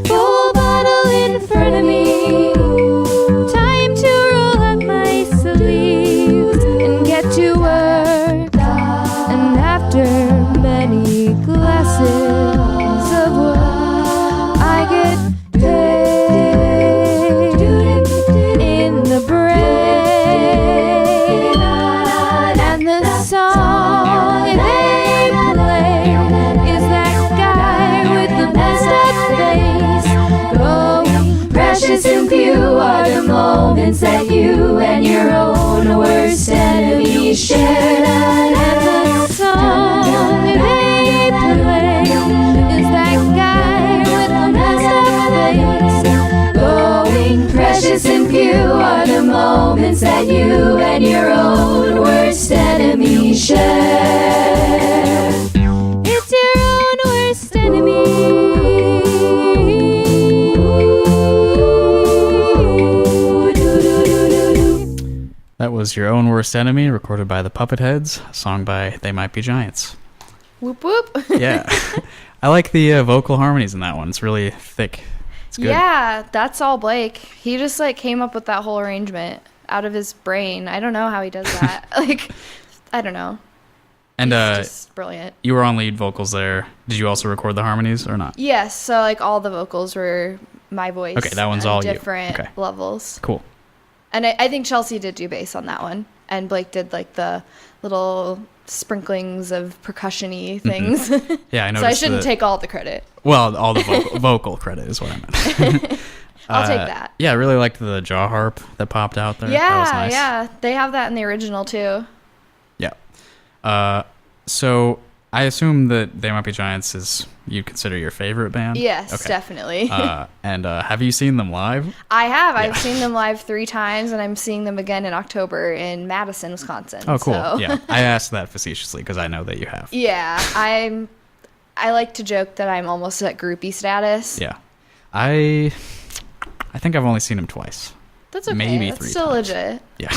Full bottle in front of me, time to roll up my sleeves and get to work. And after many glasses of wine, I get paid in the brain. And the song they play is that guy with the messed up face. Going precious in view are the moments that you and your own worst enemy share. And the song they play is that guy with the messed up face. Going precious in view are the moments that you and your own worst enemy share. It's your own worst enemy. That was Your Own Worst Enemy, recorded by the Puppet Heads, a song by They Might Be Giants. Whoop whoop. Yeah. I like the vocal harmonies in that one. It's really thick. It's good. Yeah, that's all Blake. He just like came up with that whole arrangement out of his brain. I don't know how he does that. Like, I don't know. And He's just brilliant. You were on lead vocals there. Did you also record the harmonies or not? Yes, so like all the vocals were my voice. Okay, that one's all you. Different levels. Cool. And I think Chelsea did do bass on that one, and Blake did like the little sprinklings of percussion-y things. Mm-hmm. Yeah, I noticed. So I shouldn't take all the credit. Well, all the vocal credit is what I meant. I'll take that. Yeah, I really liked the jaw harp that popped out there. Yeah, that was nice. Yeah, they have that in the original too. Yeah. So I assume that They Might Be Giants is you'd consider your favorite band? Yes, definitely. And have you seen them live? I have. Yeah. I've seen them live 3 times, and I'm seeing them again in October in Madison, Wisconsin. Oh, cool. So. Yeah, I asked that facetiously because I know that you have. Yeah, I like to joke that I'm almost at groupie status. Yeah. I think I've only seen them twice. That's okay. Maybe That's 3 still times. legit. Yeah.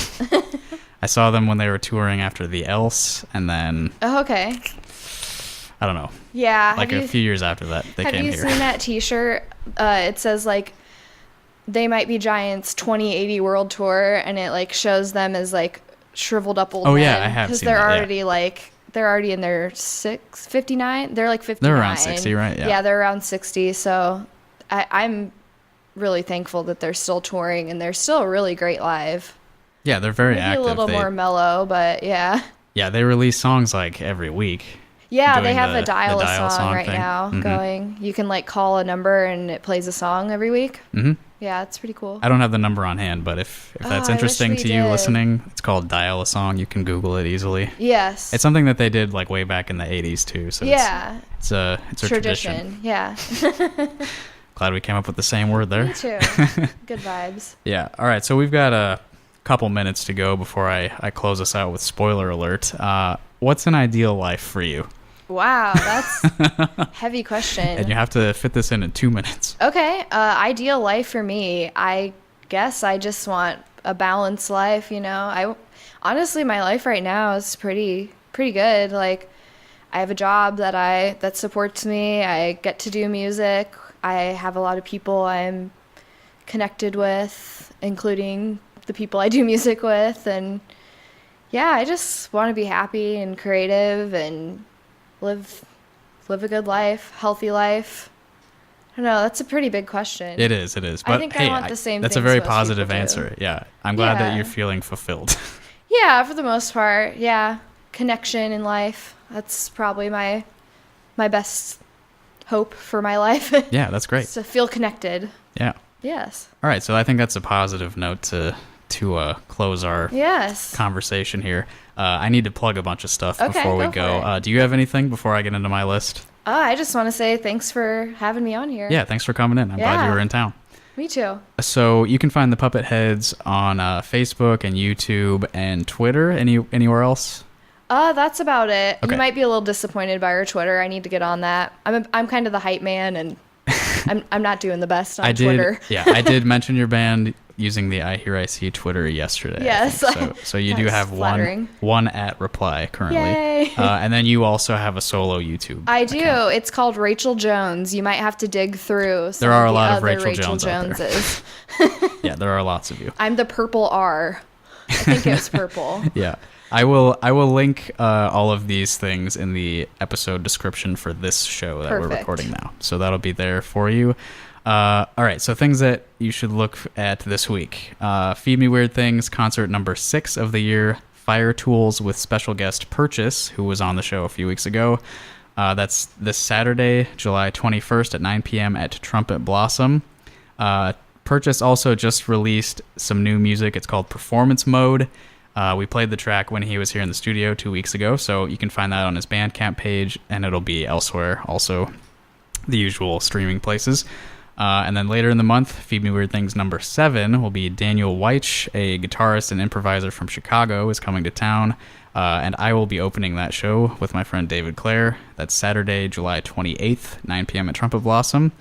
I saw them when they were touring after the Else, and then... Oh, okay. I don't know. Yeah. Like a few years after that, they came here. Have you seen that T-shirt? It says, like, They Might Be Giants 2080 World Tour, and it, like, shows them as, like, shriveled up old men. Oh, yeah, I have seen that, Because they're already, like... They're already in their 59. They're like 59. They're around 60, right? Yeah. Yeah, they're around 60. So I'm really thankful that they're still touring, and they're still really great live. Yeah, they're very Maybe active. a little more mellow, but yeah. Yeah, they release songs like every week. Yeah, they doing have the a dial a dial song right thing. now Mhm. going. You can like call a number and it plays a song every week. Mm-hmm. Yeah, it's pretty cool. I don't have the number on hand, but if that's I wish interesting we to you did. listening, it's called Dial a Song. You can Google it easily. Yes. It's something that they did like way back in the 80s too. So yeah. it's a tradition. Yeah. Glad we came up with the same word there. Me too. Good vibes. Yeah. All right. So we've got a couple minutes to go before I close us out with spoiler alert. What's an ideal life for you? Wow, that's a heavy question. And you have to fit this in 2 minutes. Okay, ideal life for me. I guess I just want a balanced life, you know. Honestly, my life right now is pretty good. Like, I have a job that supports me. I get to do music. I have a lot of people I'm connected with, including the people I do music with, and yeah, I just want to be happy and creative and live a good life, healthy life. I don't know, that's a pretty big question. It is. But I think hey, I want the same that's a things very most positive people do. answer. Yeah. I'm glad that Yeah. you're feeling fulfilled. Yeah, for the most part. Yeah, connection in life. That's probably my best hope for my life. Yeah, that's great. Is to feel connected. Yeah. Yes. All right, so I think that's a positive note to close our Yes. conversation here. I need to plug a bunch of stuff Okay, before we go for go. it. Do you have anything before I get into my list? I just want to say thanks for having me on here. Yeah, thanks for coming in. I'm glad you Yeah. were in town. Me too. So you can find the Puppet Heads on Facebook and YouTube and Twitter. Anywhere else? That's about it. Okay. You might be a little disappointed by our Twitter. I need to get on that. I'm kind of the hype man, and I'm not doing the best on Twitter. Yeah, I did mention your band using the iHearIC Twitter yesterday. I Yes. think. So you do That's have flattering. one at reply currently. Yay. And then you also have a solo YouTube. I do. account. It's called Rachel Jones. You might have to dig through. Some There are of a the lot of other Rachel Jones out there. Joneses. Yeah, there are lots of you. I'm the purple R. I think it was purple. Yeah. I will link all of these things in the episode description for this show that we're Perfect. recording now. So that'll be there for you. All right, so things that you should look at this week. Feed Me Weird Things, concert number 6 of the year, Fire Tools with special guest Purchase, who was on the show a few weeks ago. That's this Saturday, July 21st at 9 p.m. at Trumpet Blossom. Purchase also just released some new music. It's called Performance Mode. We played the track when he was here in the studio 2 weeks ago, so you can find that on his Bandcamp page, and it'll be elsewhere, also the usual streaming places. And then later in the month, Feed Me Weird Things number 7 will be Daniel Weich, a guitarist and improviser from Chicago, is coming to town, and I will be opening that show with my friend David Clare. That's Saturday, July 28th, 9 p.m. at Trumpet Blossom.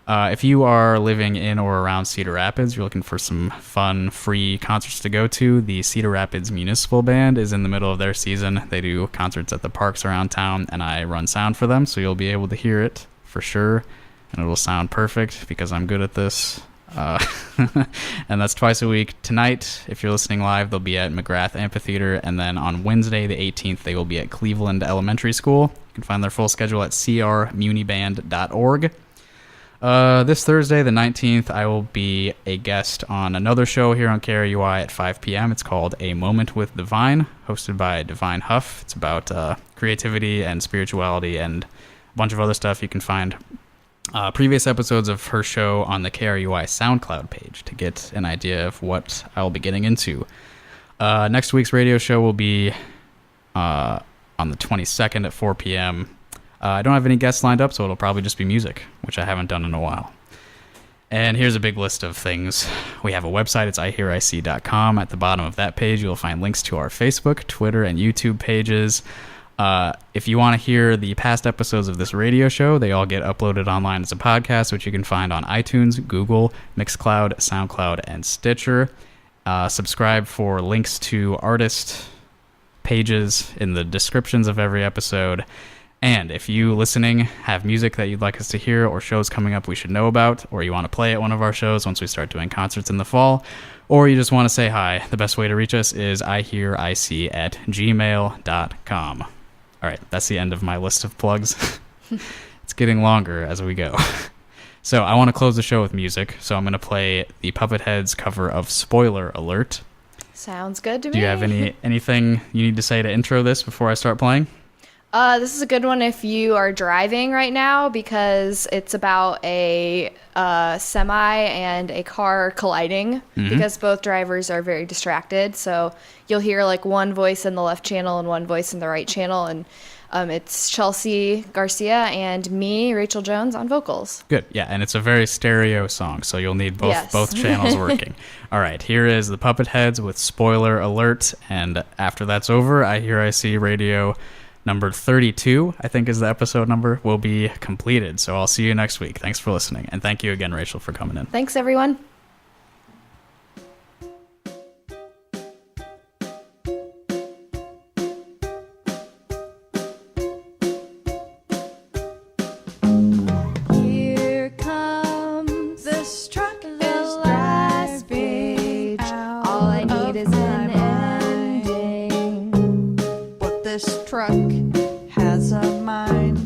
If you are living in or around Cedar Rapids, you're looking for some fun, free concerts to go to, the Cedar Rapids Municipal Band is in the middle of their season. They do concerts at the parks around town, and I run sound for them, so you'll be able to hear it for sure, and it'll sound perfect because I'm good at this. And that's twice a week. Tonight, if you're listening live, they'll be at McGrath Amphitheater, and then on Wednesday, the 18th, they will be at Cleveland Elementary School. You can find their full schedule at crmuniband.org. This Thursday, the 19th, I will be a guest on another show here on KRUI at 5 p.m. It's called A Moment with Divine, hosted by Divine Huff. It's about creativity and spirituality and a bunch of other stuff. You can find previous episodes of her show on the KRUI SoundCloud page to get an idea of what I'll be getting into. Next week's radio show will be on the 22nd at 4 p.m. I don't have any guests lined up, so it'll probably just be music, which I haven't done in a while. And here's a big list of things. We have a website. It's iHearIC.com. At the bottom of that page, you'll find links to our Facebook, Twitter, and YouTube pages. If you want to hear the past episodes of this radio show, they all get uploaded online as a podcast, which you can find on iTunes, Google, Mixcloud, SoundCloud, and Stitcher. Subscribe for links to artist pages in the descriptions of every episode. And if you listening have music that you'd like us to hear or shows coming up we should know about, or you want to play at one of our shows once we start doing concerts in the fall, or you just want to say hi, the best way to reach us is ihearic@gmail.com. All right, that's the end of my list of plugs. It's getting longer as we go. So I want to close the show with music, so I'm going to play the Puppet Heads cover of Spoiler Alert. Sounds good to me. Do you have anything you need to say to intro this before I start playing? This is a good one if you are driving right now because it's about a semi and a car colliding because both drivers are very distracted. So you'll hear like one voice in the left channel and one voice in the right channel. And it's Chelsea Garcia and me, Rachel Jones, on vocals. Good. Yeah, and it's a very stereo song, so you'll need both channels working. All right, here is the Puppet Heads with Spoiler Alert. And after that's over, iHearIC Radio number 32, I think is the episode number, will be completed. So I'll see you next week. Thanks for listening. And thank you again, Rachel, for coming in. Thanks, everyone. Here comes this truck, the last page. All I need is an ending. But this truck has a mind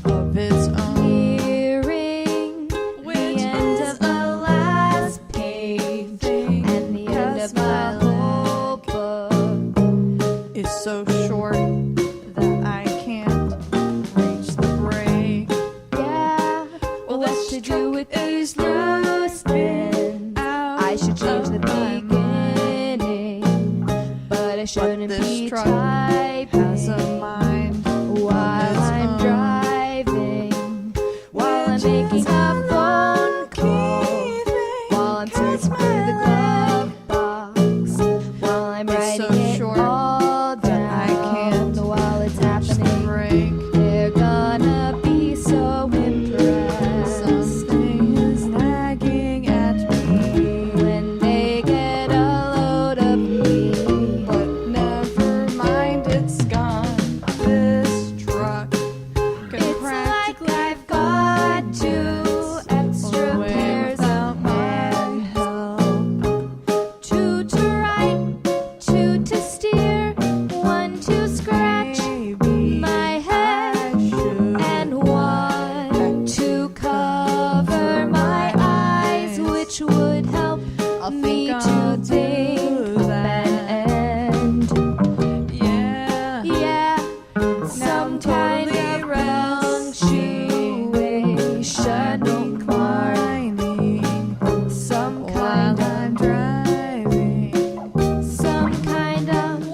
of its own. Hearing the end of the last page and the end of my whole book. Is so short that I can't reach the break. Yeah, well, what to do with these loose ends? I should change the beginning, but I shouldn't this be truck typing has a mind while its I'm own. driving, while I'm making a phone call, while I'm searching through the glove box, while I'm It's writing so it short all that I down can't while it's reach the happening. break. They're gonna be so impressed Something is nagging at me, when they get a load of me. but never mind, it's gone. This truck can It's like I've got two extra away pairs without of my hands. help. Two to write, two to steer, one to scratch Maybe my head, I should. and one to cover my eyes, which would help I me think to I'll think do that. and Yeah. yeah, some kind totally of punctuation mark, Whining some while kind I'm of, driving. some kind of,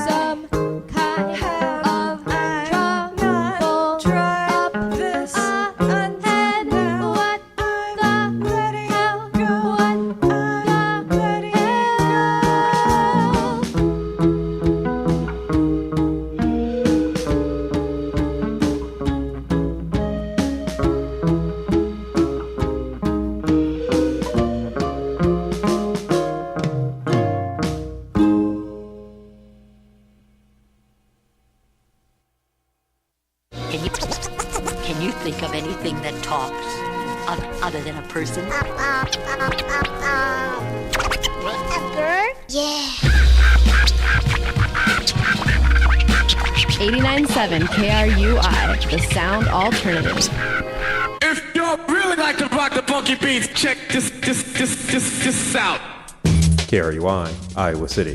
some kind Have of I not trouble tried up this ahead. now? What I'm the letting hell? go. What I'm letting the hell? Can you think of anything that talks other than a person? Yeah. 89.7 KRUI, the sound alternative. If y'all really like to rock the funky beats, check this out. KRUI, Iowa City.